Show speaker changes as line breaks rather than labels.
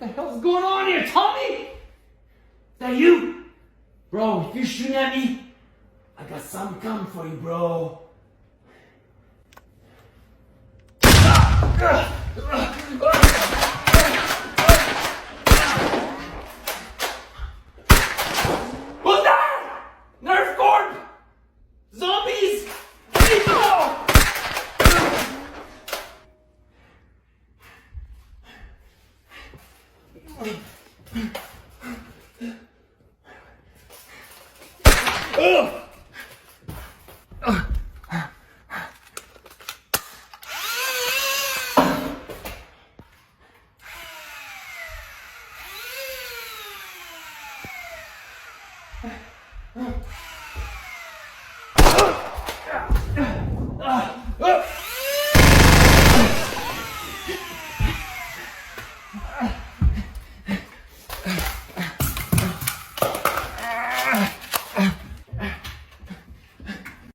the hell's going on here, Tommy? Is that you? Bro, if you're shooting at me, I got something coming for you, bro. What's that? Nerf Corp? Zombies? People! Ugh.